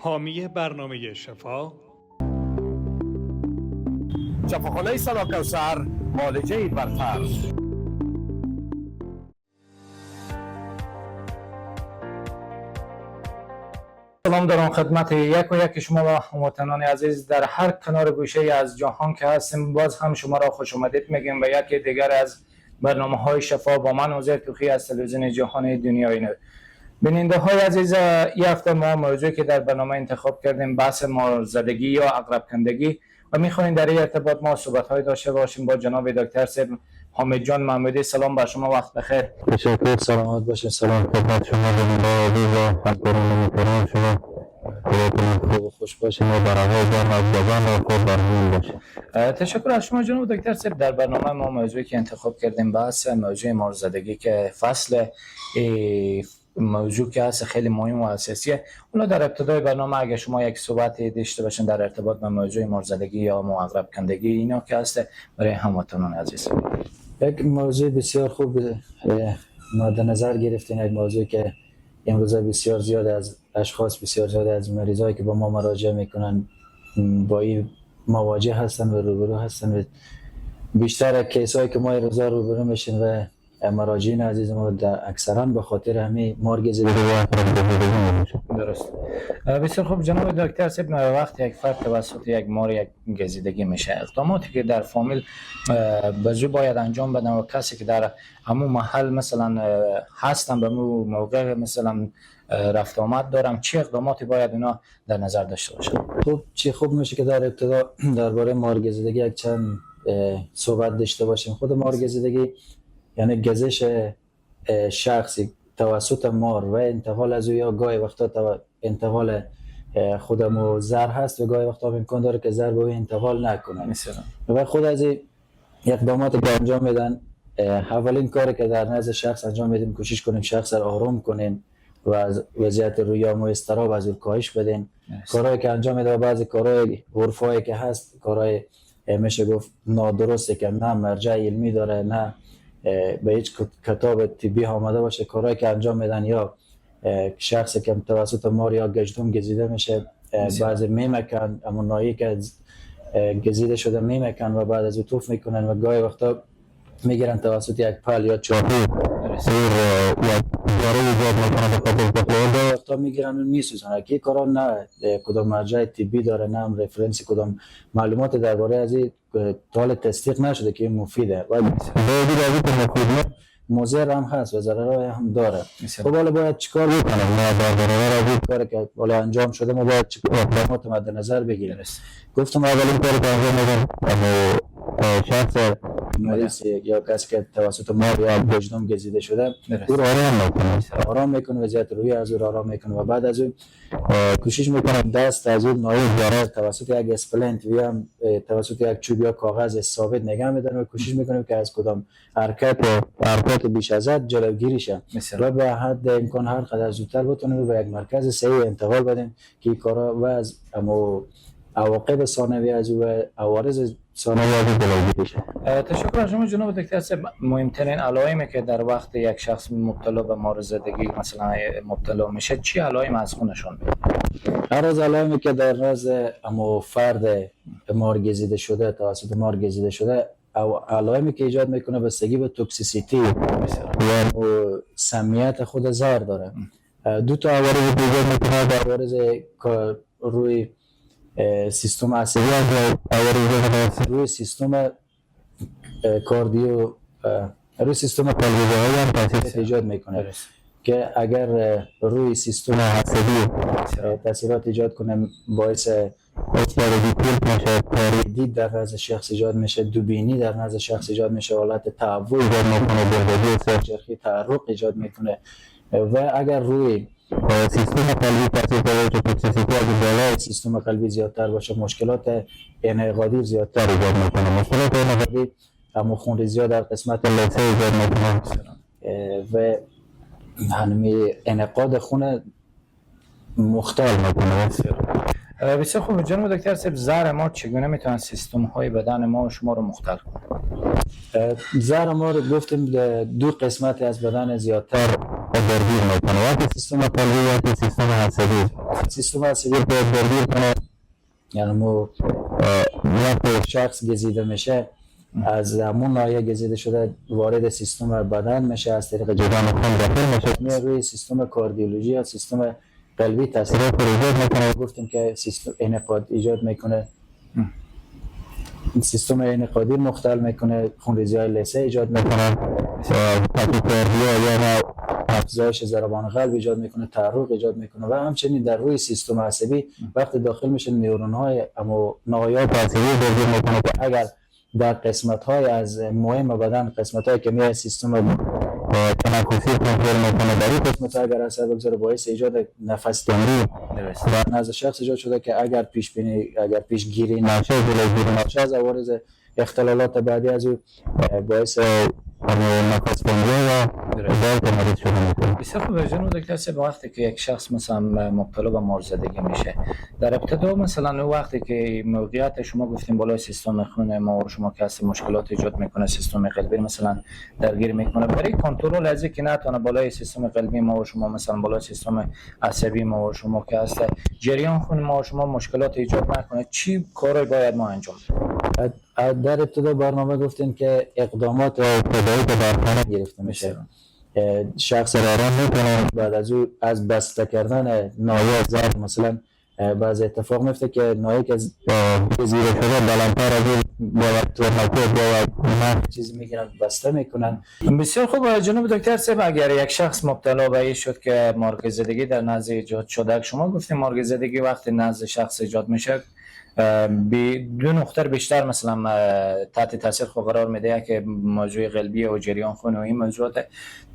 حامی برنامه شفا شفاخانه صدا کوثر، معالجه برتر. سلام دارم خدمت یک و یک شما و هموطنان عزیز در هر کنار گوشه از جهان که هستیم. باز هم شما را خوش آمدید میگیم به یکی دیگر از برنامه های شفا با من عزیر توخی از تلویزیون جهان دنیای نو. بیننده های عزیز، این هفته ما موضوعی که در برنامه انتخاب کردیم بحث مارزدگی یا عقرب کندگی و میخوایم در این ارتباط ما صحبت های داشته باشیم با جناب دکتر صاحب حامد جان محمودی. سلام بر شما، وقت بخیر. تشکر، سلامت باشین. سلام خدمت شما بیننده عزیز و همکاران محترم شما. خداتون خوب و خوش باشین و برای جان از جوان و خود برمون باشین. تشکر از شما جناب دکتر صاحب. در برنامه ما موضوعی که انتخاب کردیم بحث موضوع مارزدگی که فصل موضوع که هست خیلی مهم و اساسیه. اونا در ابتدای برنامه اگه شما یک صحبتی داشته باشین در ارتباط با موضوع مارزدگی یا عقرب کندگی اینا که هست برای هموطنان عزیز. یک موضوع بسیار خوب مورد نظر گرفتین، یک موضوع که امروزه بسیار زیاد از اشخاص، بسیار زیاد از مریضایی که با ما مراجعه میکنن با این مواجه هستن و روبرو هستن و بیشتر کیسایی که ما روزا روبرو میشیم و مراجعین عزیز ما در اکثرا به خاطر همین مارگزیدگی درست. بسیار خوب جناب دکتر صاحب، وقت یک فرد توسط یک مار یک گزیدگی میشه، اقداماتی که در فامیل بزرگ باید انجام بدن و کسی که در همون محل مثلا هستن به موقع مثلا رفت آمد دارم چه اقداماتی باید اینا در نظر داشته باشن؟ خب چی خوب میشه که در ابتدا درباره مارگزیدگی یک چند صحبت داشته باشیم. خود مارگزیدگی یعنی گزش شخصی توسط مار و انتقال از او، یا گاهی وقتا انتقال خودمو زر هست و گاهی وقتا امکان داره که زر به او انتقال نکنه. مثلا و خود از این اقداماتی که انجام میدن، اولین کاری که در نزد شخص انجام میدیم کوشش کنیم شخص را آروم کنیم و از وضعیت رویام و اضطراب از او کاهش بدیم. کارهایی که انجام میده و بعضی کارهای عرفایی که هست، کارهای میشه گفت نادرسته که نه مرجع علمی داره نه به هیچ کتاب طبی آمده باشه، کارهایی که انجام میدن یا شخصی که توسط مار یا گژدهم گزیده میشه بعضی میمکن همون نایی که گزیده شده میمکن و بعد از او توف میکنن و گاهی وقتا میگیرن توسط یک پل یا چاقو یا جارو ایجاد میکنن به خاطر بخلال گاهی وقتا میگیرن و میسوزن. که کارا نه کدام مرجع طبی داره نه هم رفرنس کدام معلومات درباره از این حال تصدیق نشده که این مفیده و مضر هم هست و ضررهای هم داره. خب حالا باید چیکار بکنیم؟ ما در کاری که حالا انجام شده ما باید اقدامات مد نظر بگیریم. گفتم اولین کاری که انجام میدم شخص مریض یا کسی که توسط مار یا گژدهم گزیده شده او را آرام میکنه، وضعیت روی از او آرام میکنه و بعد از اون کوشش میکنه دست از اون نایب ضرر توسط یک اسپلنت یا توسط یک چوب یا کاغذ ثابت نگه میدن و کوشش میکنیم که از کدام حرکت بیش از حد جلوگیری شه و به حد امکان هر قدر زودتر بتونیم به یک مرکز صحیح انتقال بدیم که این کارا و از عواقب ثانوی از او و عوارض ثانوی از او جلوگیری شه. تشکر از شما جناب دکتر صاحب. مهمترین علائمی که در وقت یک شخص مبتلا به مارزدگی مثلا مبتلا میشه چی علائم از خونشون میاد؟ هر از علائمی که در نزد فرد مارگزیده شده توسط مارگزیده شده او علائمی که ایجاد میکنه بستگی به توکسیسیتی و سمیت خود زهر داره. دو تا عوارض ایجاد میکنه، در عوارض روی سیستم عصبی و عوارض روی سیستم کاردیو روی سیستم قلبی هم تاثیر ایجاد میکنه که اگر روی سیستم عصبی تاثیرات ایجاد کنه باعث دید در نزد شخص ایجاد میشه، دوبینی در نزد شخص ایجاد میشه، حالت تعوی ایجاد میکنه، دلبندی سرچرخی، تعرق ایجاد میکنه و اگر روی سیستم قلبی تاثیر داره که توکسیسیتی از بالای سیستم قلبی زیادتر باشه مشکلات انعقادی زیادتر ایجاد میکنه. مشکلات انعقادی هم خونریزی در قسمت لثه ایجاد میکنه و همین انعقاد خون مختل میکنه. بسیار خوب جناب دکتر صاحب، زهر مار چگونه میتونن سیستم های بدن ما و شما رو مختل کنه؟ زهر مار گفتیم دو قسمت از بدن زیادتر درگیر میکنه، یا سیستم قلبی یا سیستم عصبی. سیستم عصبی باید درگیر کنه. یعنی وقتی شخص گزیده میشه از همون ناحیه گزیده شده وارد سیستم بدن میشه، از طریق جریان خون داخل میشه، میاد روی سیستم کاردیولوژی یا سیستم قلبی تاثیرات ایجاد میکنه. گفتیم که سیستم انعقاد ایجاد میکنه، سیستم انعقادی مختل میکنه، خونریزی‌های لثه ایجاد میکنه، تاکیکاردیا یا افزایش ضربان قلب ایجاد میکنه، تعرق ایجاد میکنه و همچنین در روی سیستم عصبی وقتی داخل میشه نورون‌های اما نایاب عصبی درگیر میکنه که اگر در قسمت‌های از مهم بدن، قسمت‌های که میای سیستم تنفسی کنترل میکنه، در این قسمت‌ها اگر اثر بگذاره باعث ایجاد نفس تنگی در نزد شخص ایجاد شده که اگر پیشگیری نشه، جلوگیری نشه از عوارض اختلالات بعدی از او باعث نفس تنگی و درد مریض شده میکنه. بسیار خوب جناب دکتر صاحب، وقتی که یک شخص مثلا مبتلا به موردزدگی میشه، در ابتدا مثلا اون وقتی که موقعیت شما گفتیم بالای سیستم خون ما و شما که هست مشکلات ایجاد میکنه، سیستم قلبی مثلا درگیر میکنه، برای کنترل از اینکه نتونه بالای سیستم قلبی ما و شما مثلا بالای سیستم عصبی ما و شما که هست جریان خون ما و شما مشکلات ایجاد نکنه، چی کاری باید ما انجام بدیم؟ در ابتدا برنامه گفتیم که اقدامات ابتدایی که در خانه گرفته میشه، شخص را آرام میکنه، بعد از او از بسته کردن نایه زرد مثلا بعض اتفاق میفته که نایه که زیره شده بلندتر از او باید تورناکو باید چیزی میگیرن بسته میکنن. بسیار خوب جناب دکتر صاحب، اگر یک شخص مبتلا به این شد که مرگزدگی در نزد ایجاد شده، شما گفتیم مرگزدگی وقتی نزد شخص ایجاد میشه دو نقطه بیشتر مثلا تحت تاثیر خود قرار میده که موضوع قلبی و جریان خون و این موضوعات،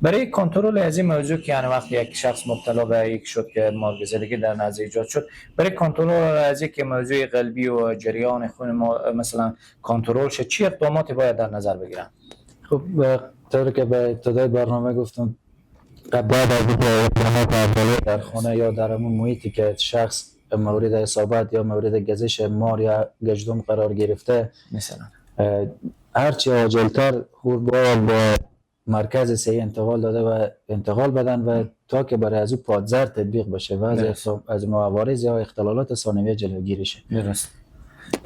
برای کنترل از این موضوع که یعنی وقتی یک شخص مبتلا به یک شد که مرگزدگی در نزد ایجاد شد، برای کنترل از این که موضوع قلبی و جریان خون مثلا کنترل شه، چی اقداماتی باید در نظر بگیرن؟ خب طوری که به ابتدای برنامه گفتم، بعد از اینکه اقدامات اولیه در خانه یا در همون محیطی که شخص مورد اصابت یا مورد گزش مار یا گژدم قرار گرفته مثلا هرچی عاجلتر باید به مرکز صحی انتقال داده و انتقال بدن و تا که برای از او پادزر تطبیق بشه و از عوارض یا اختلالات ثانویه جلوگیری شه. درست.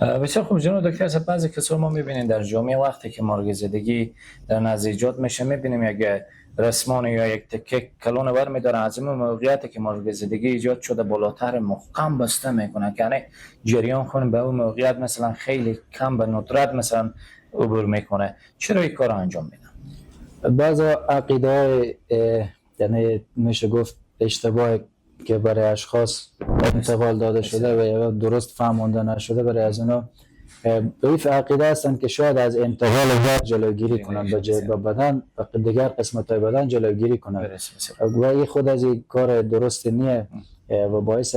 بسیار خوب جناب دکتر صاحب، بعضی کسا ما میبینیم در جامعه وقتی که مرگزدگی در نزد ایجاد میشه میبینیم یک رسمان یا یک تکه کلون ور میدارن، از این موقعیتی که مرگزدگی ایجاد شده بالاتر محکم بسته میکنن که یعنی جریان خون به اون موقعیت مثلا خیلی کم به ندرت مثلا عبور میکنه، چرا این کار انجام میدن؟ بعض عقیده یعنی میشه گفت اشتباه که برای اشخاص انتقال داده شده و یا درست فهمانده نشده، برای از اونا به این عقیده هستند که شاید از انتقال زهر جلوگیری کنن به بدن و دیگر قسمت‌های بدن جلوگیری کنن و این خود از این کار درست نیه و باعث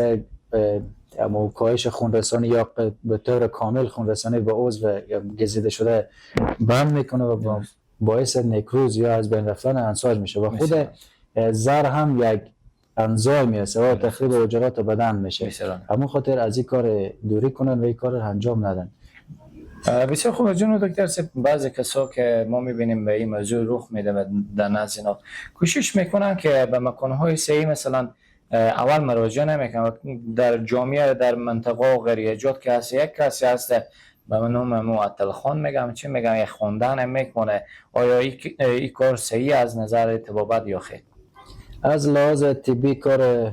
کاهش خونرسانی یا به طور کامل خونرسانی به عضو گزیده شده بند میکنه و باعث نکروز یا از بین رفتن انساج میشه و خود زهر هم یک انزایمی است و تخریب حجرات بدن میشه. همون خاطر از این کار دوری کنن و این کار انجام ندن. بسیار خوب جناب دکتر صاحب، بعضی کسا که ما میبینیم به این موضوع رخ میده و در نزد اینا کوشش میکنن که به مکانهای صحیح مثلا اول مراجعه نمیکنن، در جامعه در منطقه و غریجات که هست یک کسی هست به نام معطل خان میگم چی میگم یک خوندن میکنه، آیا این کار صحیح از نظر طبابت یا خیر؟ از لحاظ طبی کار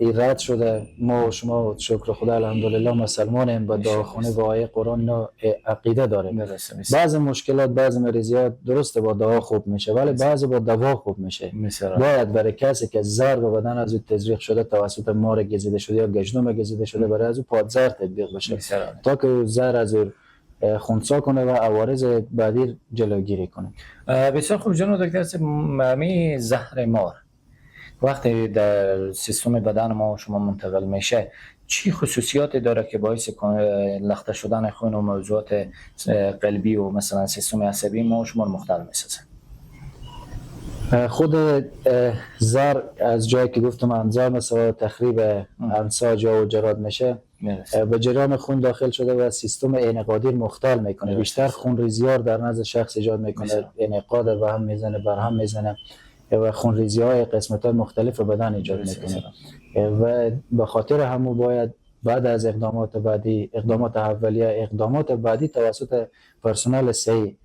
رد شده. ما و شما شکر خدا الحمدلله مسلمانیم، به دعاخانه و آیه قرآن عقیده داریم. بعضی مشکلات بعضی مریضیات درسته با دوا خوب میشه ولی بعضی با دوا خوب میشه. باید برای کسی که زهر به بدن از او تزریق شده توسط مار گزیده شده یا گژدم گزیده شده برای از او پادزر تطبیق بشه تا که زهر از او خونسا کنه و عوارض بعدی جلوگیری کنه. بسیار خوب جناب دکتر صاحب، می زهر مار وقتی در سیستم بدن ما شما منتقل میشه چی خصوصیاتی داره که باعث لخته شدن خون و موضوعات قلبی و مثلا سیستم عصبی ما شما مختل میسازه؟ خود زهر از جایی که گفتم انزایم مثلا تخریب انساج یا حجرات میشه به جریان خون داخل شده و سیستم انعقادی مختل میکنه، بیشتر خون ریزیار در نزد شخص ایجاد میکنه، انعقاد و هم میزنه بر هم میزنه و خونریزی های قسمت های مختلف بدن ایجاد میکنه و به خاطر همون باید بعد از اقدامات بعدی، اقدامات اولیه، اقدامات بعدی توسط پرسنل صحی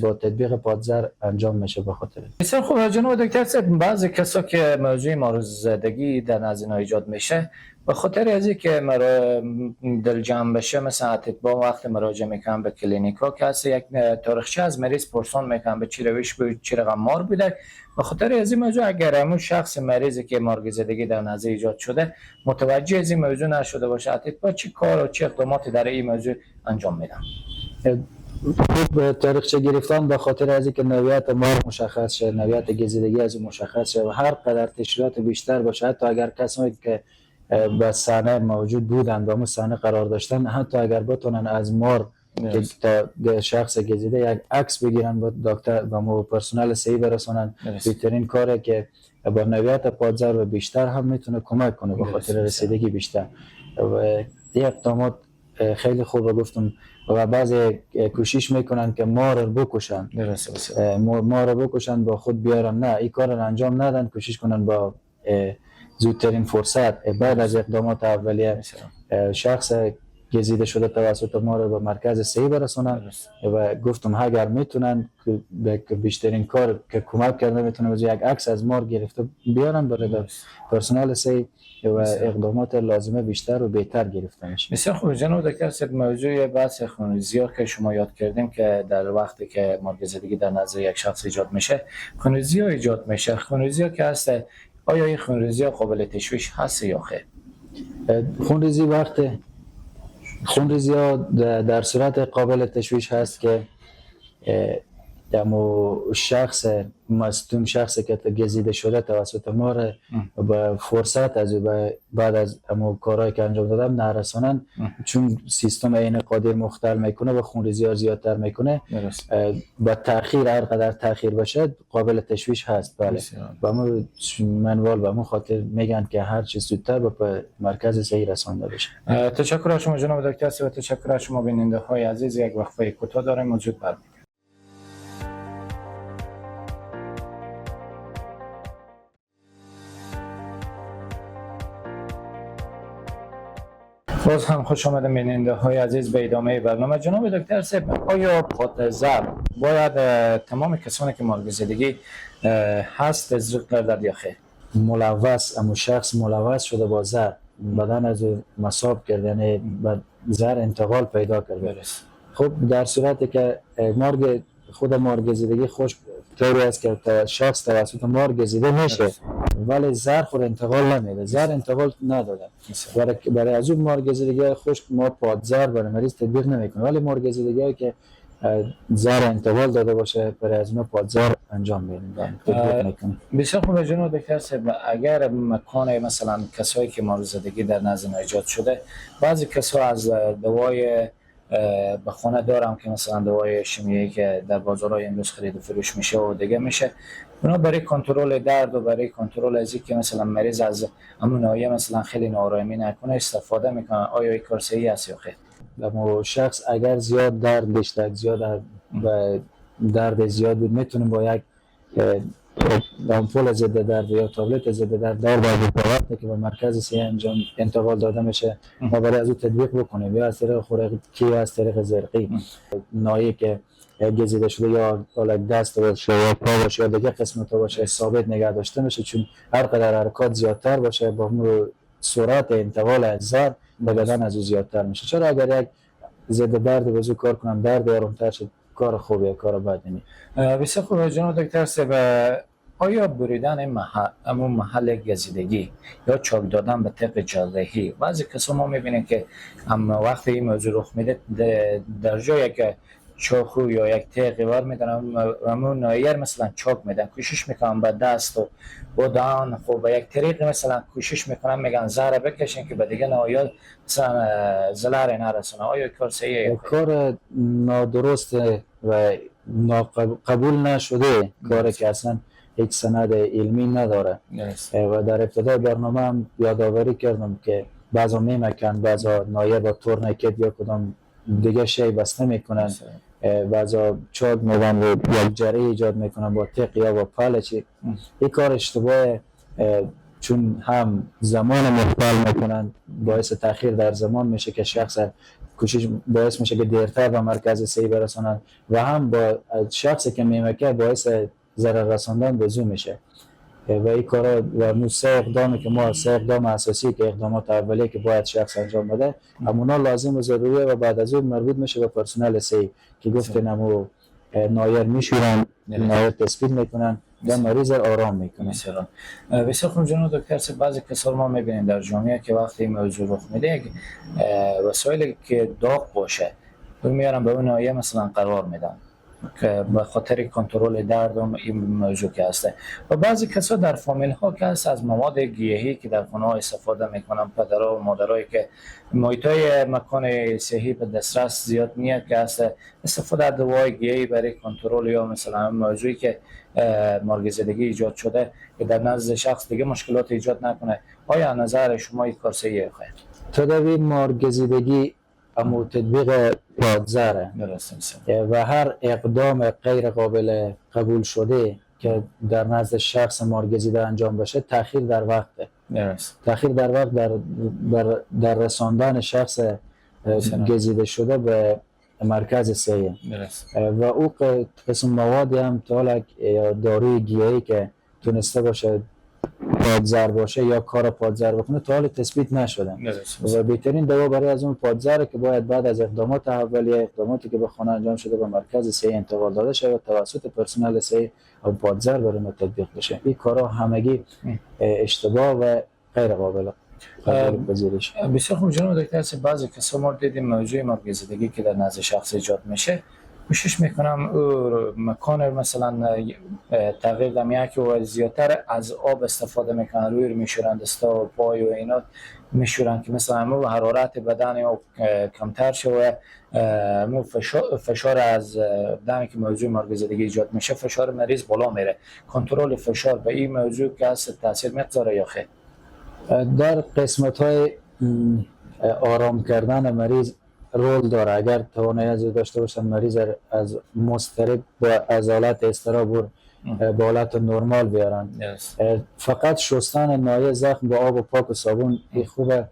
با تطبیق پادزر انجام میشه. به خاطر بسیار خوب جناب دکتر صاحب، بعضی کسا که موضوع ماروزدگی در نزد اینا ایجاد میشه به خاطر از اینکه دل جمع بشه، مثلا اطباء وقت مراجعه میکنن به کلینیکا که هست یک تاریخچه از مریض پرسان میکنن به چی روش بود، چی رقم مار بوده. به خاطر از این موضوع اگر همون شخص مریضی که مارگزیدگی در نزد ایجاد شده متوجه از این موضوع نشده باشه، اطباء چی کار و چی اقداماتی در این موضوع انجام میدن؟ خوب تاریخچه گرفتن به خاطر از اینکه نوعیت مار مشخص شه، نوعیت گزیدگی از مشخص شه و هر قدر تشریحات بیشتر باشه، حتی اگر کسایی که به صحنه موجود بودن با اون صحنه قرار داشتن، حتی اگر بتونن از مار که تا شخص گزیده یک عکس بگیرن با دکتر و پرسنل صحی برسونن، بهترین کاره که با نوعیت پادزر و بیشتر هم میتونه کمک کنه به خاطر رسیدگی بیشتر. و این اقدامات خیلی خوبه گفتم و بعضی کوشش میکنن که مار رو بکشن، مار رو بکشن با خود بیارن، نه این کار رو انجام ندن، کوشش کنن با زودترین فرصت بعد از اقدامات اولیه شخص گزیده شده توسط ما رو به مرکز صحی برسونن و گفتم اگر میتونن که بیشترین کار که کمک کرده میتونه یک عکس از مار گرفته بیارن برای پرسنل صحی و اقدامات لازمه بیشتر و بهتر گرفته میشه. بسیار خوب جناب دکتر صاحب، موضوع بحث خونریزی که شما یاد کردیم که در وقتی که مارگزیدگی در نزد یک شخص ایجاد میشه خونریزی ایجاد میشه، خونریزی که هست آیا این خونریزی قابل تشویش هست یا خیر؟ خونریزی در صورت قابل تشویش هست که دمو شخص مصدوم، شخصی که گزیده شده توسط ما را به فرصت از بعد از امو کارهایی که انجام دادم نرسانن، چون سیستم این قادر مختل میکنه و خونریزی ها زیادتر میکنه با تاخیر، هر قدر تاخیر باشه قابل تشویش هست. بله و ما منوال به همون خاطر میگن که هر چیز زودتر به مرکز صحی رسانده بشه. تشکر از شما جناب دکتر صاحب، تشکر از شما بیننده های عزیز. یک وقفه کوتاه داریم، موجود برمید. باز هم خوش آمدید بیننده های عزیز به ادامه برنامه. جناب دکتر صاحب، آیا پادزر باید تمام کسانی که مارگزیدگی هست تزریق گردد یا خیر؟ ملوث، اما شخص ملوث شده با زر، بدن از مصاب کرد، یعنی زر انتقال پیدا کرده. خب در صورتی که خود مارگزیدگی خوش طوری است که شخص توسط مار گزیده میشه ولی زر خود انتقال نمیده، زر انتقال نداده. برای از اون مار گزیدگی خوش ما پادزر برای مریض تطبیق نمیکنه، ولی مار گزیدگی که زر انتقال داده باشه برای از اون پادزر انجام میدیم. بسیار خوب جناب دکتر صاحب، اگر مکان مثلا کسایی که مارگزیدگی در نزد ایجاد شده، بعضی کسا از دوای به خانه دارم که مثلا دوای شیمیایی که در بازارهای امروز خرید و فروش میشه و دیگه میشه، اونا برای کنترل درد و برای کنترل از اینکه مثلا مریض از همون ناحیه مثلا خیلی ناآرامی نکنه استفاده میکنن. آیا این کار صحیح است یا خیر؟ اما شخص اگر زیاد درد داشته، زیاد و درد زیاد بود، میتونیم با یک آمپول ضد درد یا تابلت ضد درد در وقتی که به مرکز صحی انتقال داده میشه ما برای از اون تطبیق بکنیم، یا از طریق خوراکی یا از طریق زرقی. ناحیه‌ای که گزیده شده یا دست باشه یا پا باشه یا دیگه قسمت باشه ثابت نگه داشته میشه، چون هر قدر حرکات زیادتر باشه با سرعت انتقال از زر به بدن از زیادتر میشه. چرا اگر یک ضد درد بزو کار کنم درد آرامتر شد، کار خوبیه، کار بدی نیست. بسیار خوب جناب دکتر صاحب، آیا بریدن محل گزیدگی یا چاک دادن به طب جراحی، بعضی کسا ما میبینیم که اما وقتی این موضوع رخ میده در جایی که چاقو یا یک تیغ ور میدن همون نایر مثلا چاک میدن، کوشش میکنن به دست و با دهان خب به یک طریق مثلا کوشش میکنن میگن زهر بکشین که به دیگه نایر مثلا ضرر نرسونه. آیا کار صحیحه؟ کار نادرست و قبول نشده، کاری که اصلا هیچ سند علمی نداره. و در ابتدای برنامه هم یادآوری کردم که بعضا میمکن، بعضا نایر با تورنیکت یا کدام دیگه شی بسته میکنن بعضا چاد میدن و یک جره ایجاد میکنن با تق یا با پلچی. این کار اشتباه، چون هم زمان مختل میکنن، باعث تاخیر در زمان میشه که شخص کوشش باعث میشه که دیرتر به مرکز صحی برسونن و هم با شخصی که میمکه باعث ضرر رساندن به زو میشه. و این کارا و مو سه اقدامی که ما سه اقدام اساسی که اقدامات اولیه که باید شخص انجام بده، همونا لازم و ضروریه و بعد از اون مربوط میشه به پرسنل صحی که گفتن همو نایر میشورن، نایر تثبیت میکنن و مریض آرام میکنن. بسیار خوب جناب دکتر، بعضی کسان ما میبینیم در جامعه که وقتی این موضوع رخ میده وسایلی که داغ باشه رو میارن به اون ناحیه مثلا قرار میدن که به خاطر کنترل درد این موضوع که هسته. و بعضی کسا در فامیل ها که هست از مواد گیاهی که در خانه ها استفاده میکنن، پدرها و مادرایی که محیط های مکان صحی به دسترس زیاد نیست که هست استفاده از دوای گیاهی برای کنترل یا مثلا موضوعی که مارگزیدگی ایجاد شده که در نزد شخص دیگه مشکلات ایجاد نکنه. آیا نظر شما این کار صحیحه؟ تداوی مارگزیدگی اما تطبیق پادزره و هر اقدام غیر قابل قبول شده که در نزد شخص مارگزیده انجام بشه تأخیر در وقته. تأخیر در وقت در رساندن شخص گزیده شده به مرکز صحی و او قسم موادی هم تالک یا داروی گیاهی که تونسته باشه پادزر باشه یا کار پادزر بکنه تا حال تثبیت نشده و بهترین دوا برای از اون پادزره که باید بعد از اقدامات اولیه، اقداماتی که به خانه انجام شده به مرکز صحی انتقال داده شده و توسط پرسنل صحی و پادزر برای ما تطبیق بشه. این کارها همگی اشتباه و غیر قابل پذیرش. بسیار خوب جناب دکتر، بعضی کسا ما دیدیم موضوع مارگزیدگی که در نزد شخص ایجاد میشه کوشش میکنم مکان مثلا تغییر دمیه که و زیادتر از آب استفاده میکنن، روی میشورن دستا و پای و اینا میشورن که مثلا همون حرارت بدن یا کمتر شه و فشار از دمی که موضوع مارگزیدگی ایجاد میشه فشار مریض بالا میره. کنترل فشار به این موضوع که هست تاثیر میگذاره یا خیر؟ در قسمت های آرام کردن مریض رول داره. اگر توانایی داشته باشن مریض از مضطرب از حالت اضطراب به حالت نرمال بیارن. فقط شستن ناحیه زخم با آب و پاک و صابون خوبه،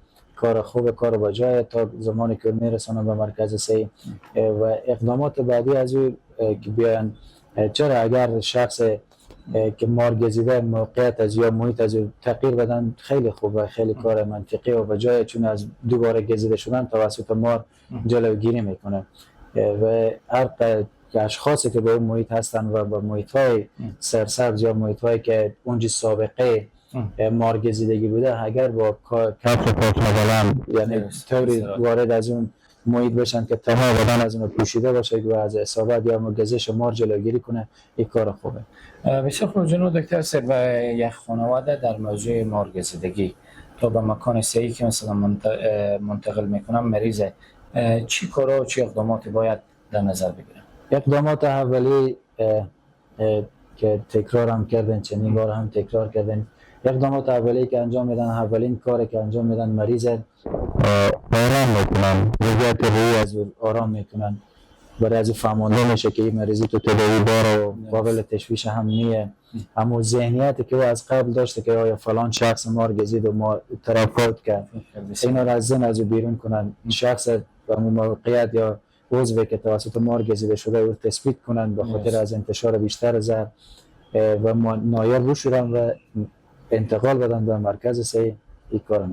کار با جای تا زمانی که میرسونن به مرکز صحی و اقدامات بعدی از او که بیاین. چرا اگر شخص که مارگزیده موقعیت از یا محیط از تغییر بدن خیلی خوبه، خیلی کار منطقی و بجای چون از دوباره گزیده شدن توسط مار جلوگیری میکنه و هر اشخاصی که به اون محیط هستن و به محیط‌های سرسبز یا محیط‌هایی که اونجا سابقه مارگزیدگی بوده اگر با کف پاک نبالن یعنی طوری وارد از اون محیط بشن که تمام بدن از اون پوشیده باشه و از اصابت یا گزش مار جلوگیری کنه، این کار خوبه. بسیار خوب جناب دکتر، و یک خانواده در موضوع مارگزیدگی تا به مکان صحی که مثلا منتقل میکنن مریض، چی کارا و چی اقداماتی باید در نظر بگیرن؟ اقدامات اولی که تکرار هم کردن، چندین بار هم تکرار کردن، اقدامات اولی که انجام میدن، اولین کاری که انجام میدن مریض آرام میکنن، وضعیت روی از آرام میکنن. برای از فهمانده میشه که این مریضی تو تداوی داره و قابل تشویش هم نیه، اما ذهنیتی که او از قبل داشته که آیا فلان شخص مارگزید و ما ترافوت کرد، اینا را از ذهن از بیرون کنن. شخص به موقعیت یا عضوی که توسط مارگزیده شده او تثبیت کنن به خاطر از انتشار بیشتر زهر و نایر بشورن و انتقال بدن به مرکز صحی. این کار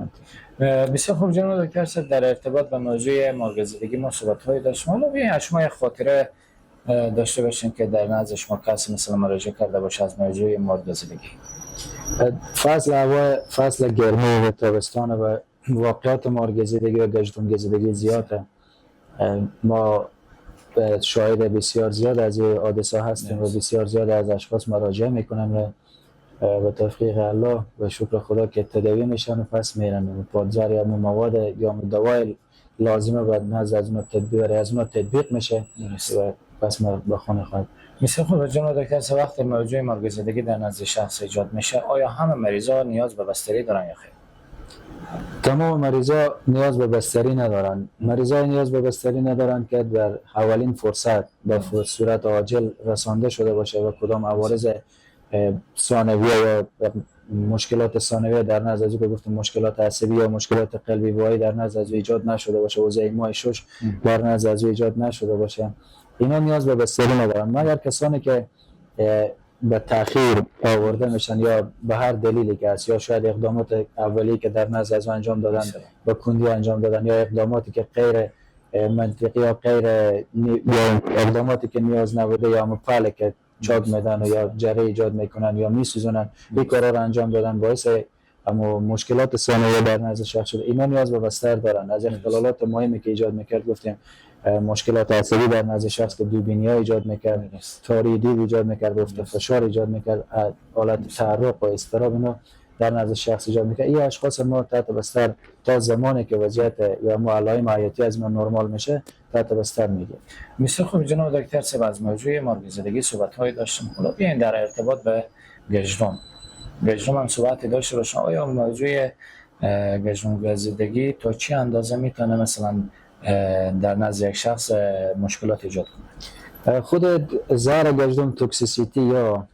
بسیار خوب جناب دکتر، در ارتباط به موضوع مارگزیدگی ما صحبت‌های داشتیم. حالا بیاین شما یک خاطره داشته باشین که در نزد شما کسی مثلا مراجعه کرده باشه از موضوع مارگزیدگی. فصل گرمی و تابستان و واقعات مارگزیدگی و گزیدگی زیاده. ما شاهد بسیار زیاد از حادثه هستیم و بسیار زیاد از اشخاص مراجعه میکنن و به توفیق الله و شکر خدا که تداوی میشن و پس میرن و پادزر یا مواد یا دوای لازمه و نزد از اون تطبیق میشه و پس ما به خانه خواهد. مثل خود جناب دکتر، وقت موضوع مارگزیدگی در نزد شخص ایجاد میشه آیا همه مریضا نیاز به بستری دارن یا خیر؟ تمام مریضا نیاز به بستری ندارند. مریضای نیاز به بستری ندارند که در اولین فرصت به صورت عاجل رسانده شده باشه و کدام عوارض ثانویه یا مشکلات ثانویه در نزد از که گفتیم مشکلات عصبی یا مشکلات قلبی وایی در نزد از ایجاد نشده باشه و زایمای شش در نزد از ایجاد نشده باشه، اینا نیاز به بستری ندارند. مگر کسانی که به تأخیر آورده میشن یا به هر دلیلی که است، یا شاید اقدامات اولیه که در نزد از انجام دادن با کندی انجام دادن، یا اقداماتی که غیر منطقی یا غیر یا اقداماتی که نیاز نبوده یا مفعل که چاک میدن و یا جره ایجاد میکنن یا میسوزونن، این کارا رو انجام دادن باعث اما مشکلات ثانویه در نزد شخص شده، اینا نیاز به بستر دارن. از اختلالات مهمی که ایجاد میکرد گفتیم مشکلات عصبی در نزد شخص که دوبینی‌ها ایجاد میکرد، تاری دید ایجاد میکرد، افت فشار ایجاد میکرد، حالت تعرق و اضطراب اینا در نزد شخص ایجاد میکرد. این اشخاص ما تحت بستر تا زمانی که وضعیت یا علائم حیاتی از ما نرمال میشه تحت بستر میگه. بسیار خوب جناب دکتر صاحب، از موضوع مارگزیدگی صحبت‌های داشتیم. حالا بیاین در ارتباط به گژدهم هم صحبت داشته باشیم. آیا موضوع گژده‌زدگی تا چه اندازه میتونه مثلا در نزد یک شخص مشکلات ایجاد کنه؟ خود زهر گژدهم توکسیسیتی یا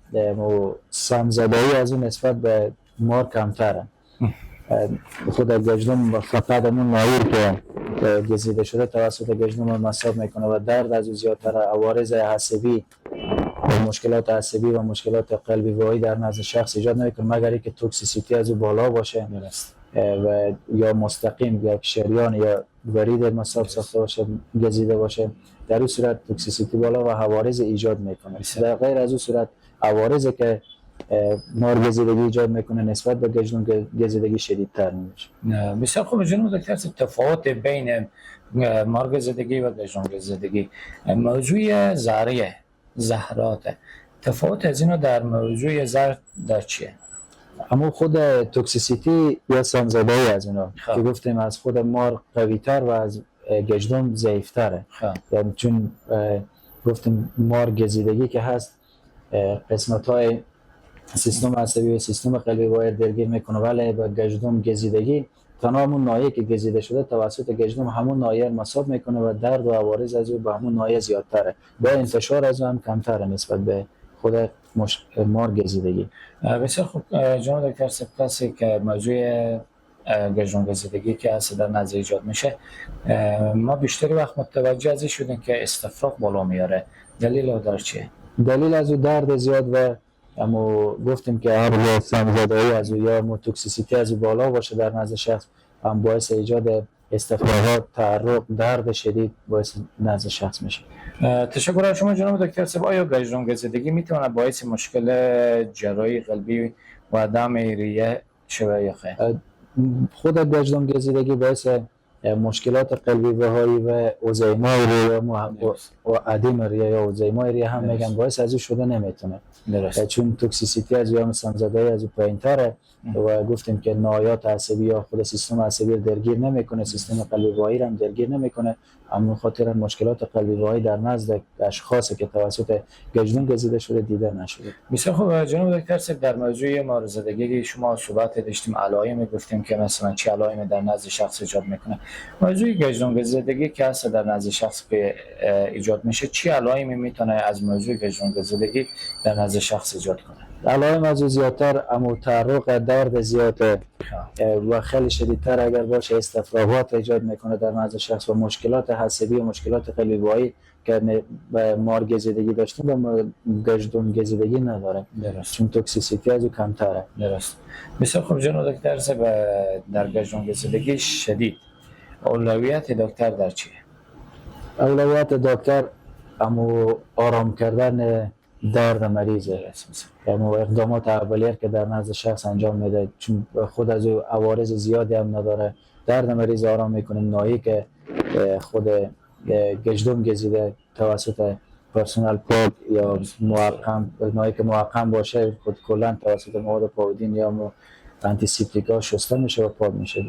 سمزدایی از اون نسبت به مار کمتره. خود گژدهم فقط همون نایور که گزیده شده توسط گژدهم مصاب میکنه و درد از او زیادتر، عوارض عصبی و مشکلات عصبی و مشکلات قلبی وایی در نزد شخص ایجاد نمیکنه، مگر اینکه توکسیسیتی از او بالا باشه و یا مستقیم یا شریان یا ورید مصاب ساخته باشه، گزیده باشه. در این صورت توکسیسیتی بالا و عوارض ایجاد میکنه. در غیر از اون صورت عوارضی که مارگزیدگی ایجاد میکنه نسبت به گژدهم گزیدگی شدیدتر میشه. بسیار خوب جناب دکتر، تفاوت بین مارگزیدگی و گژدهم‌زدگی، موضوع زهرات، تفاوت از اینا در موضوع زهر در چیه؟ اما خود توکسیسیتی یا سمزدایی از اینا که گفتیم از خود مار قوی‌تر و از گژدهم ضعیف‌تره. یعنی چون گفتیم مار گزیدگی که هست قسمت‌های سیستم عصبی و سیستم قلبی وای درگیر میکنه، ولی با گژدهم گزیدگی تنها همون ناحیه که گزیده شده توسط گژدهم همون ناحیه مصاب میکنه و درد و عوارض از او به همون ناحیه زیادتره و انتشار از او هم کمتره نسبت به خود مار گزیدگی. بسیار خوب جناب دکتر صاحب، کسی که موضوع گژدهم‌زدگی که هست در نزد ایجاد میشه، ما بیشتری وقت متوجه ازش شدیم که استفراغ بالا میاره، دلیل در چیه؟ دلیل از او درد زیاد و اما گفتیم که هر یا سمزدایی از او یا توکسیسیتی از او بالا باشه در نزد شخص هم باعث ایجاد استفراغات، تعرق، درد شدید باعث نزد شخص میشه. تشکر از شما جناب دکتر صاحب. آیا گژدهم‌زدگی میتونه باعث مشکل جراحی قلبی و دم ریه شود یا خیر؟ خود گژدهم‌زدگی باعث مشکلات قلبی وهایی و اوزیمای ریه و عدیم ریه یا اوزیمای ریه هم میگن باعث از او شده نمیتونه. چون توکسیسیتی از یا سمزدایی از او پایین‌تره و گفتیم که نهایات عصبی یا خود سیستم عصبی رو درگیر نمیکنه، سیستم قلبی وایی هم درگیر نمیکنه، همون خاطر مشکلات قلبی وایی در نزد اشخاصی که توسط گژدهم گزیده شده دیده نشده. بسیار خوب جناب دکتر صاحب، در موضوع مارگزیدگی شما صحبت داشتیم، علائم گفتیم که مثلا چه علائمی در نزد شخص ایجاد میکنه. موضوع گژدهم‌زدگی که هست در نزد شخص که ایجاد میشه، چه علائمی میتونه از موضوع گژدهم‌زدگی در نزد شخص ایجاد کنه؟ علائم از زیادتر اما تعرق، درد زیاد و خیلی شدیدتر اگر باشه استفراغات ایجاد میکنه در نزد شخص و مشکلات عصبی و مشکلات قلبی وایی که به مارگزیدگی داشتیم و گژدهم‌زدگی نداره. چون توکسیسیتی از او کمتره. درست. بسیار خوب جناب دکتر صاحب، در گژدهم‌زدگی شدید اولویت دکتر در چیه؟ اولویت دکتر اما آرام کردن درد مریضه، اما اقدامات اولیه که در نزد شخص انجام میده، چون خود از او عوارض زیادی هم نداره، درد مریض آرام میکنه. ناحیه‌ای که خود گژدهم گزیده توسط پرسونال پاک یا معقم، ناحیه‌ای که معقم باشه خود کلا توسط مواد پاودین یا آنتی سیپتیکا شسته میشه و پاک میشه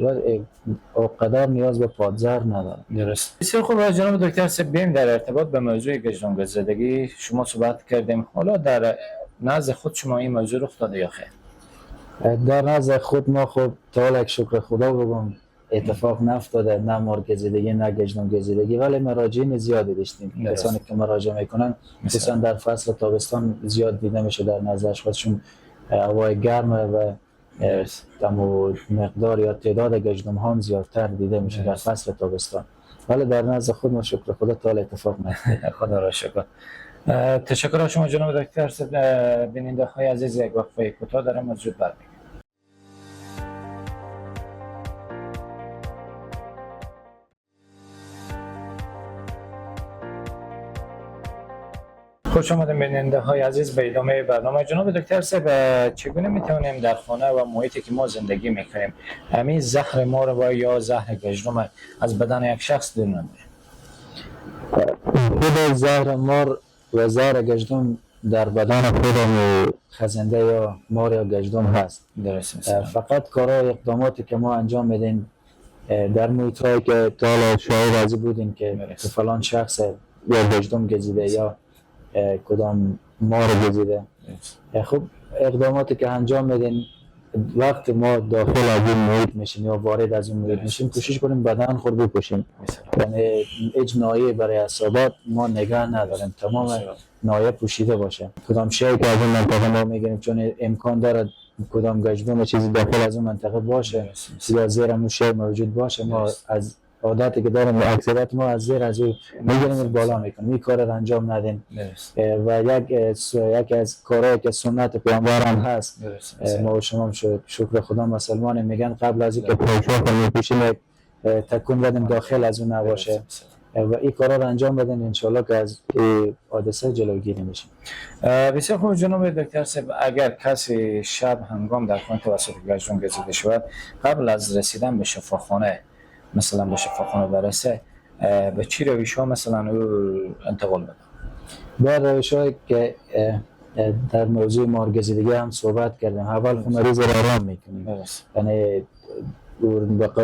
و قدر نیاز به پادزر نداره. درست. بسیار خوب جناب دکتر صاحب، بریم در ارتباط به موضوع گژدهم‌زدگی شما صحبت کردیم. حالا در نزد خود شما این موضوع رخ داده یا خیر؟ در نظر خود ما خب تا حالا یک شکر خدا بگم اتفاق نفتاده، نه مارگزیدگی نه گژدم گزیدگی، ولی مراجعین زیادی داشتیم. کسانی که مراجعه میکنن خصوصا در فصل تابستان زیاد دیده میشه در نظر خودشون هوای گرمه و مقدار یا تعداد گژدم ها هم زیادتر دیده میشه در فصل تابستان، ولی در نزد خود ما شکر خدا تا حالا اتفاق نیفتاده. خدا را شکر. تشکر از شما جناب دکتر. بیننده های عزیز یک وقفه کوتاه دارم، از زود برمیگردیم. خوش آمدید بیننده های عزیز به ادامه برنامه. جناب دکتر صاحب، چگونه میتونیم در خانه و محیطی که ما زندگی میکنیم همین زهر مار و یا زهر گژدم از بدن یک شخص دور نمیره؟ خود زهر مار و زهر گژدم در بدن خودمون خزنده یا مار یا گژدم هست. درست. فقط کارهای اقداماتی که ما انجام میدیم در محیط هایی که تا حالا شاهد از بودیم که فلان شخص یا گژدم گزیده یا کدام مار گزیده، خب اقداماتی که انجام میدیم وقتی ما داخل از این محیط میشیم یا وارد از این محیط میشیم کوشش کنیم بدن خود بپوشیم، یعنی هیچ نایه برای اصابات ما نگاه نداریم، تمام نایه پوشیده باشه. کدام شیء که از این منطقه ما میگیریم چون امکان داره کدام گژدم چیزی داخل از اون منطقه باشه یا زیر اون شیء موجود باشه، ما از عادتی که داریم اکثریت ما از زیر از او میگیریم بالا میکنیم، این کار رو انجام ندیم. و یک از کارهایی که سنت پیامبر هم هست، ما و شما شکر خدا مسلمان میگن قبل از اینکه پوشاک میپوشیم تکون بدیم داخل از اون نباشه و این کارا رو انجام بدن انشالله که از حادثه جلوگیری میشه. بسیار خوب جناب دکتر صاحب، اگر کسی شب هنگام در خانه توسط گژدم گزیده شود قبل از رسیدن به شفاخانه مثلا به شفاخانه برسه به چی روش‌ها مثلا او انتقال بده؟ به روش‌هایی که در موضوع مارگزیدگی هم صحبت کردیم. اول خود مریض رو آرام میکنیم، یعنی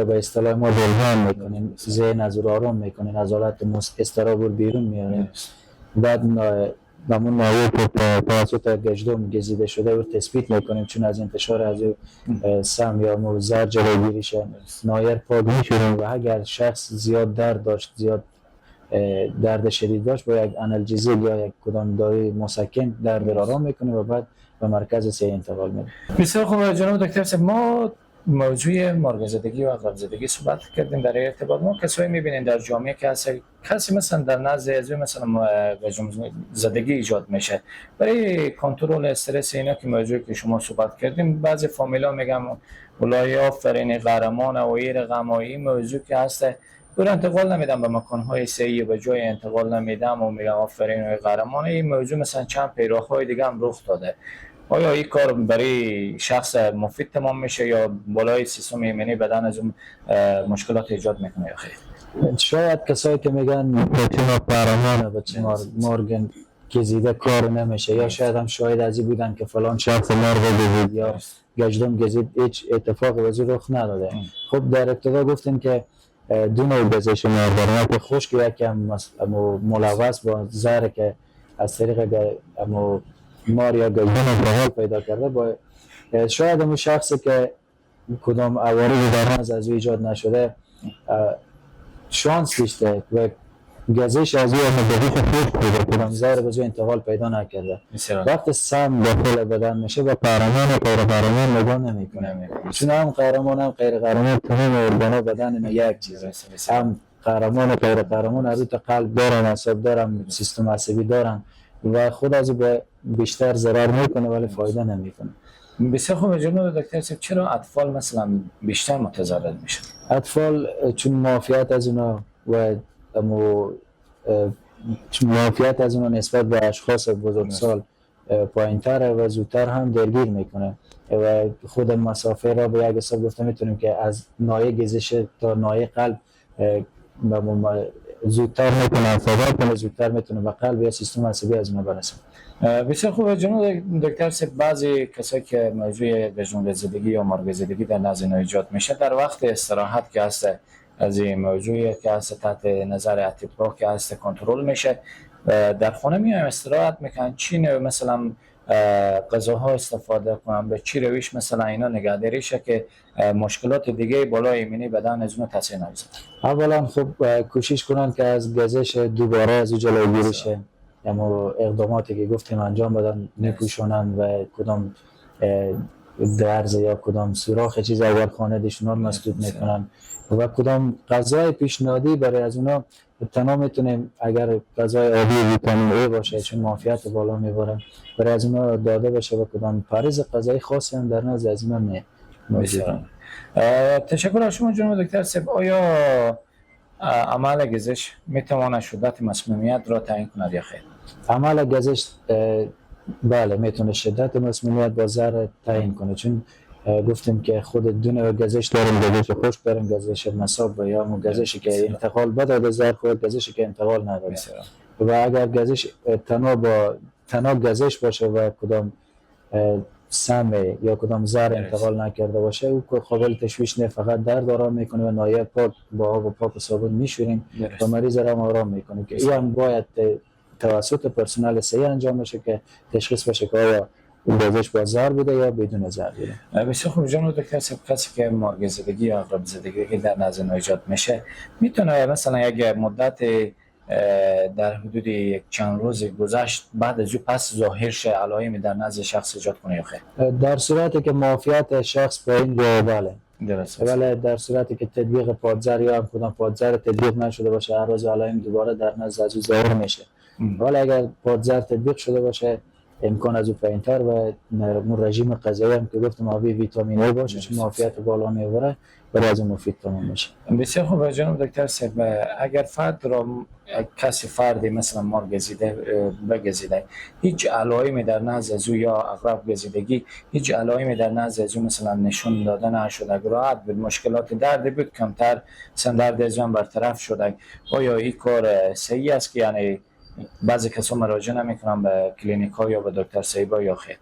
به اصطلاح ما دلهان میکنیم، ذهن از رو آرام میکنیم، از حالت اضطراب رو بیرون میاریم. بعد نمون نایه که توسط گژدم گزیده شده رو تثبیت میکنیم، چون از انتشار از سم یا زهر جلوگیری شه نایه پاک میشوریم و اگر شخص زیاد درد داشت، زیاد درد شدید داشت، با یک آنالژزیک یا یک کدام داروی مسکن درد را آرام میکنیم و بعد به مرکز صحی انتقال میدیم. بسیار خوب جناب دکتر صاحب، ما موضوع مارگزیدگی و عقرب‌زدگی صحبت کردیم. در ارتباط ما کسایی میبینین در جامعه که کسی مثلا در نزد از مثلا گژدم زدگی ایجاد میشه، برای کنترل استرس اینا که موضوعی که شما صحبت کردیم بعضی فامیلا میگم ولای آفرین قهرمان و ایر غمایی موضوع که هست دور انتقال نمیدم به مکانهای صحی و به جای انتقال نمیدم و میگم آفرین و قهرمان. این موضوع مثلا چند پیراهای دیگه هم رخ داده. آیا این کار برای شخص مفید تمام میشه یا بالای سیستم ایمنی بدن از اون مشکلات ایجاد میکنه یا خیر؟ شاید کسایی که میگن پروتئین قهرمانه و مارگن گزیده کار نمیشه، یا شاید هم شاید ازی بودن که فلان شخص مار گزید یا گژدم گزید، هیچ اتفاقی واسه رخ نداده. خب در ابتدا گفتیم که دو نوع گزش مار دارن، که خشک یکم ملوث با زهر که از طریق مار یا گژدم انتقال پیدا کرده، با شاید اون شخصی که کدام عوارض در از او ایجاد نشده شانس داشته و گزش از او مدتی خوش بوده، کدام زهر به انتقال پیدا نکرده. وقتی سم داخل بدن میشه با قهرمان و غیر قهرمان نگاه نمیکنه، چون هم قهرمان هم غیر قهرمان تمام ارگان بدن اینا یک چیزه. هم قهرمان و غیر قهرمان از تا قلب دارن، اعصاب دارن، سیستم عصبی دارن و خود از به بیشتر ضرر میکنه ولی فایده نمیکنه. بسیار خوب جناب دکتر صاحب، چرا اطفال مثلا بیشتر متضرر میشن؟ اطفال چون معافیت از اونا و معافیت از اونا نسبت به اشخاص بزرگسال پایین‌تره و زودتر هم درگیر میکنه و خود مسافه را به یک حساب گفته میتونیم که از نایه گزش تا نایه قلب زودتر میتونه اثرات کنه، زودتر میتونه به قلب یا سیستم عصبی از اونها برسه. بسیار خوبه جناب دکتر صاحب، بعضی کسایی که موضوع گژدم زدگی یا مارگزیدگی در نزد اینا ایجاد میشه در وقت استراحت که هست از این موضوعی که هست تحت نظر اطباء که هست کنترل میشه، در خانه میایم استراحت میکنن، چی مثلا غذاها استفاده کنن، به چی روش مثلا اینا نگهداری شه که مشکلات دیگه بالای ایمنی بدن از اون تاثیر نمیزنه؟ اولا خب کوشش کنن که از گزش دوباره از او جلوگیری شه، اما اقداماتی که گفتیم انجام بدن، میپوشونن و کدام درز یا کدام سوراخ چیز اول خانه دیشون مسدود میکنن و کدام غذای پیشنهادی برای از اونا تنها میتونیم اگر غذای آبی ویتامین ای باشه چون معافیت بالا میبره برای از اونا داده بشه و کدام پرهیز غذایی خاصی هم در نزد از اونا بسیار تشکر از شما جناب دکتر صاحب. آیا عمل گزش میتواند شدت مسمومیت را تعیین کند یا خیر؟ عمل گزش بله میتونه شدت مسمومیت با ذره تعیین کنه، چون گفتیم که خود دو نوع گزش داریم، گزش خشک داریم، گزش مصاب یا همون گزشی که انتقال بده به زهر خود، گزشی که انتقال نداره. و اگر گزش تنها گزش باشه و کدام سم یا کدام زهر انتقال نکرده باشه او قابل تشویش نه، فقط درد آرام میکنه و نایه پاک با آب و پاک و صابون میشوریم و مریض را آرام میکنه که این هم باید توسط پرسنل صحی انجام بشه که تشخیص بشه که آیا این گزش با زهر بوده یا بدون زهر بوده. بسیار خوب جناب دکتر صاحب، کسی که مارگ زدگی یا عقرب زدگی که در نزد ایجاد میشه میتونه مثلا یک مدت در حدود یک چند روز گذشت بعد از او پس ظاهر شه علائمی در نزد شخص ایجاد کنه یا خیر؟ در صورتی که معافیت شخص با این بله درست، ولی در صورتی که تطبیق پادزر یا هم کدام پادزر تطبیق نشده باشه هر روز علائم دوباره در نزد از او ظاهر میشه. ولی اگر پادزر تطبیق شده باشه امکان از او پایین‌تر و رژیم غذایی هم که گفتم آبی ویتامین ای باشه چون معافیت بالا میبره برای از مفید تمام میشه. بسیار خوب جناب دکتر صاحب، اگر فردی مثلا مار بگزیده هیچ علائمی در نزد از او یا عقرب گزیدگی هیچ علائمی در نزد از او مثلا نشون داده نشده، راحت به مشکلات درد بود کمتر مثلا درد از اون برطرف شده، آیا این کار صحیح است که یعنی بعضی کسا مراجعه نمیکنن به کلینیک ها یا به دکتر صاحبا یا خیر؟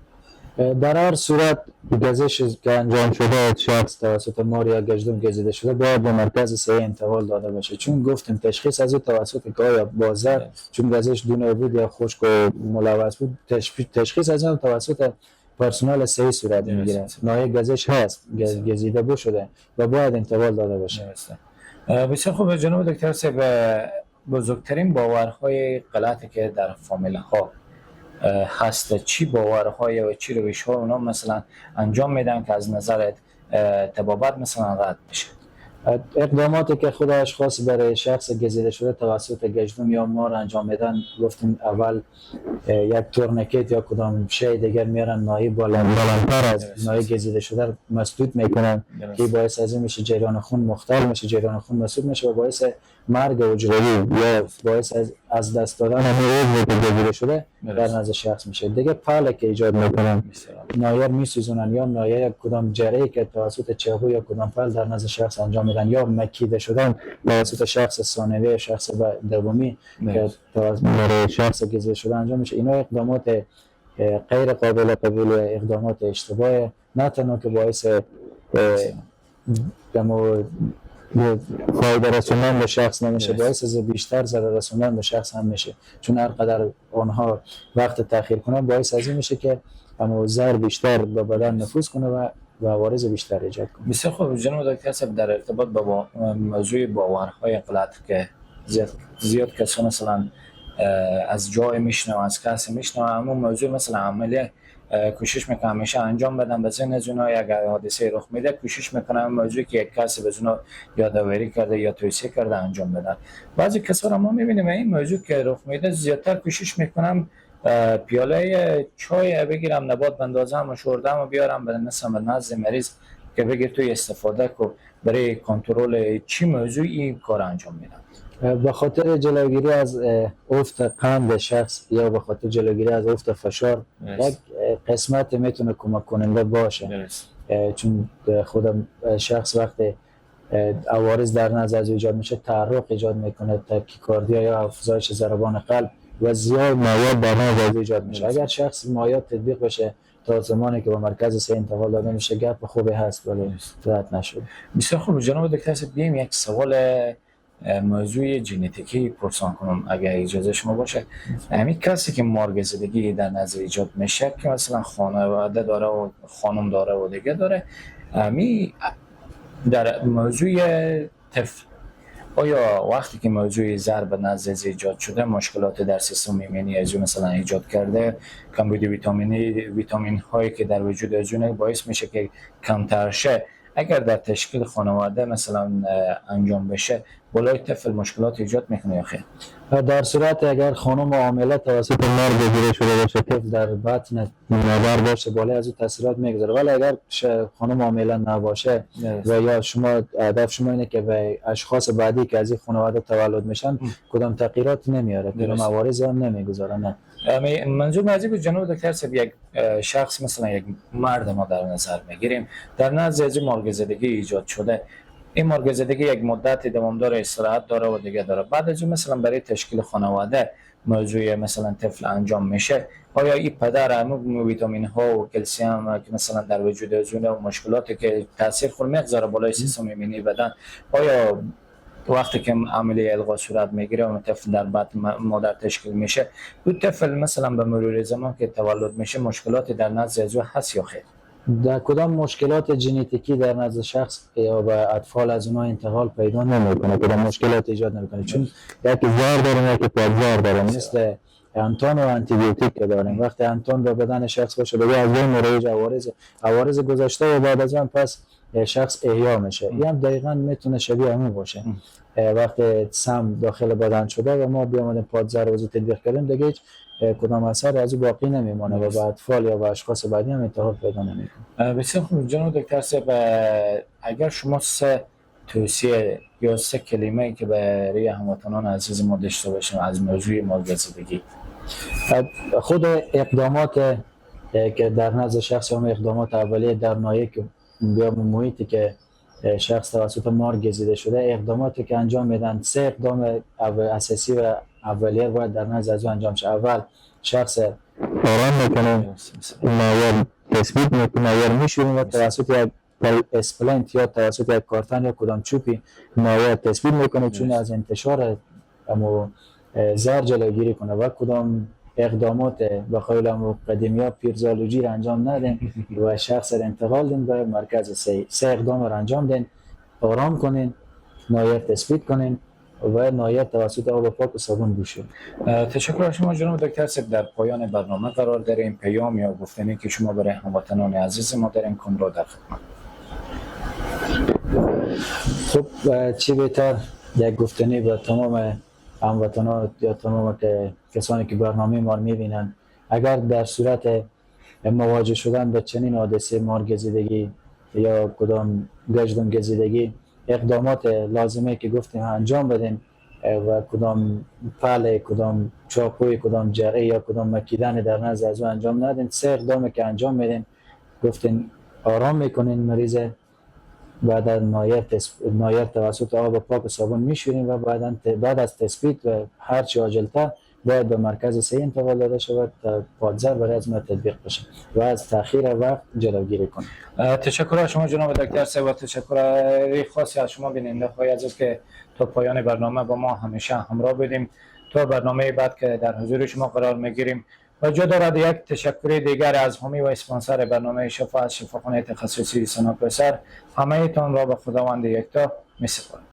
در هر صورت گزش که انجام شده شخص توسط مار یا گژدم گزیده شده باید به مرکز صحی انتقال داده بشه، چون گفتیم تشخیص از توسط که آیا با زهر چون گزش دونه بود یا خشک و ملوث بود تشخیص از اون توسط پرسنل صحی صورت میگیره. نوع گزش هست گزیده بود شده و باید انتقال داده بشه. بسیار خوب جناب دکتر صاحب، بزرگترین باورهای غلطی که در فامیل ها هست چی باورهای و چی روش ها اونا مثلا انجام میدن که از نظرت طبابت مثلا رد بشه؟ اقداماتی که خود اشخاص برای شخص گزیده شده توسط گژدم یا مار انجام میدن، گفتیم اول یک تورنیکت یا کدام شی دیگر میارن نایی بلندتر از نایی گزیده شده مسدود میکنن که باعث از این میشه جریان خون مختل میشه، جریان خون مسدود میشه و باعث مرگ عجولی یا باعث از دست دادن عضو که گزیده شده در نزد شخص میشه. دیگه پله که ایجاد میکنن نایه میسوزونن یا نایه کدام جرهی که توسط چاقو یا کدام پل در نزد شخص انجام میدن یا مکیده شدن توسط شخص ثانوی شخص دومی که توسط شخص گزیده شده انجام میشه. اینا اقدامات غیر قابل قبول و اقدامات اشتباه، نه تنها که باعث فایده رسوندن به شخص نمیشه، باعث از بیشتر ضرر رسوندن به شخص هم میشه، چون هر قدر آنها وقت تأخیر کنن باعث از این میشه که زهر بیشتر به بدن نفوذ کنه و عوارض بیشتر ایجاد کنه. بسیار خوب جناب دکتر صاحب، در ارتباط با موضوع باورهای غلط که زیاد کسا مثلا از جای میشنه و از کسی میشنه، اما موضوع مثلا عملیه کوشش میکنم همیشه انجام بدم به ذهن از اونها اگر حادثه رخ میده کوشش میکنم موضوعی که یک کسی به اونها یادآوری کرده یا توصیه کرده انجام بدن. بعضی کسا رو ما میبینیم این موضوع که رخ میده زیادتر کوشش میکنم پیاله چای بگیرم نبات بندازم و شوردم و بیارم مثلا نزد مریض که بگیر توی استفاده کو برای کنترل چی موضوع این کار انجام میدم. به خاطر جلوگیری از افت قند شخص یا به خاطر جلوگیری از افت فشار یک قسمت میتونه کمک کننده باشه، چون خود شخص وقتی عوارض در نزد از ایجاد میشه تعرق ایجاد میکنه، تاکیکاردیا یا افزایش ضربان قلب و زیاد مایات در نزد ایجاد میشه. اگر شخص مایات تطبیق بشه تا زمانی که به مرکز صحی انتقال داده میشه گپ خوبی هست ولی رد نشد. بسیار خوب جناب دکتر صاحب، بیایم یک سوال موضوع ژنتیکی پرسان کنم اگر اجازه شما باشه. همین کسی که مارگزیدگی در نظر ایجاد میشه که مثلا خانواده داره و خانم داره و دیگه داره، می در موضوع طفل آیا وقتی که موضوع ضرب نزدیک ایجاد شده مشکلات در سیستم ایمنی از مثلا ایجاد کرده، کمبود ویتامین هایی که در وجود از اون باعث میشه که کمتر شه، اگر در تشکیل خانواده مثلا انجام بشه بالای طفل مشکلات ایجاد میکنه یا خیر؟ در صورت اگر خانم حامله توسط مرد گرفته شده باشه، طفل در بطن مادر باشه، بالای از اون تاثیرات میگذاره. ولی اگر خانم حامله نباشه و یا شما هدف شما اینه که به اشخاص بعدی که از این خانواده تولد میشن کدام تغییرات نمیاره، کدام عوارض هم نمیگذاره. نه منظور از بود جناب دکتر صاحب، یک شخص مثلا یک مرد ما در نظر میگیریم در نزد از مارگزیدگی ایجاد شده، این مارگزیدگی یک مدت دوامدار استراحت داره و دیگه داره، بعد از اون مثلا برای تشکیل خانواده موضوع مثلا طفل انجام میشه، آیا این پدر همون ویتامین ها و کلسیم که مثلا در وجود از اون و مشکلاتی که تاثیر خود میگذاره بالای سیستم ایمنی بدن، آیا وقتی که عملیه الغا صورت میگیره و طفل در بطن مادر تشکیل میشه، اون طفل مثلا به مرور زمان که تولد میشه مشکلاتی در نزد از او هست یا خیر؟ در کدام مشکلات ژنتیکی در نزد شخص یا به اطفال از اونها انتقال پیدا نمیکنه، کدام مشکلات ایجاد نمیکنه، چون یکی زهر داریم یکی پادزهر داریم، مثل انتون و آنتی بیوتیک که داریم. وقتی انتون به بدن شخص باشه دیگه از بین میره، عوارض گذشته و بعد از اون پس شخص احیا میشه. این هم دقیقاً میتونه شبیه همین باشه. وقتی سم داخل بدن شده و ما بیامدیم پادزهر وضو تطبیق کردیم دیگه هیچ کدام اثر از او باقی نمیمونه و به اطفال یا به اشخاص بعدی هم انتقال پیدا نمیکنه. بسیار خوب جناب دکتر صاحب، اگر شما 3 توصیه یا 3 کلمه‌ای که برای هموطنان عزیز ما داشته باشیم از موضوع مارگزیدگی. خود اقدامات که در نزد شخص هم اقدامات اولیه در ناحیه که یا محیطی که شخص توسط مارگزیده شده، اقداماتی که انجام میدن 3 اقدام اساسی و اولیه باید در نزد از انجام شه. اول شخص آرام میکنه، نایر تثبیت میکنه، نایر میشوریم و توسط یک اسپلنت یا توسط یک کارتن یا کدام چوبی نایر تثبیت میکنه چون از انتشار زهر جلوگیری کنه و کدام اقدامات به قول قدیمی ها پیرزالوجی را انجام ندین و شخص را انتقال دین به مرکز صحی. 3 اقدام را انجام دین، آرام کنین، نایر تثبیت کنین و نایر توسط آب پاک و صابون بشورین. تشکر از شما جناب دکتر صاحب. در پایان برنامه قرار داریم، پیام یا گفتنی که شما برای هموطنان عزیز ما در امکان را در خدمت. خب چی بهتر یک گفتنی به تمام هموطنان یا تمام کسانی که برنامه ما رو میبینن، اگر در صورت مواجه شدن با چنین حادثه مارگزیدگی یا کدام گژدم گزیدگی اقدامات لازمه که گفتیم انجام بدین و کدام پله، کدام چاقوی، کدام جرعه یا کدام مکیدن در نزد از انجام ندین. 3 اقدامی که انجام میدین گفتین آرام میکنین مریض، بعد از نایر توسط آب پاک و صابون میشوریم و بعد از تثبیت و هر چی عاجل‌تر باید به مرکز صحی انتقال داده شود تا پادزهر برای از ما تطبیق بشه و از تأخیر وقت جلوگیری کنیم. تشکر از شما جناب دکتر صاحب و تشکر خاصی از شما بیننده های عزیز که تا پایان برنامه با ما همیشه همراه بودیم. تا برنامه بعد که در حضور شما قرار میگیریم و جا دارد یک تشکر دیگر از حامی و اسپانسر برنامه شفا از شفاخانه تخصصی سنا پسر. همه تان را به خداوند یکتا می‌سپارم.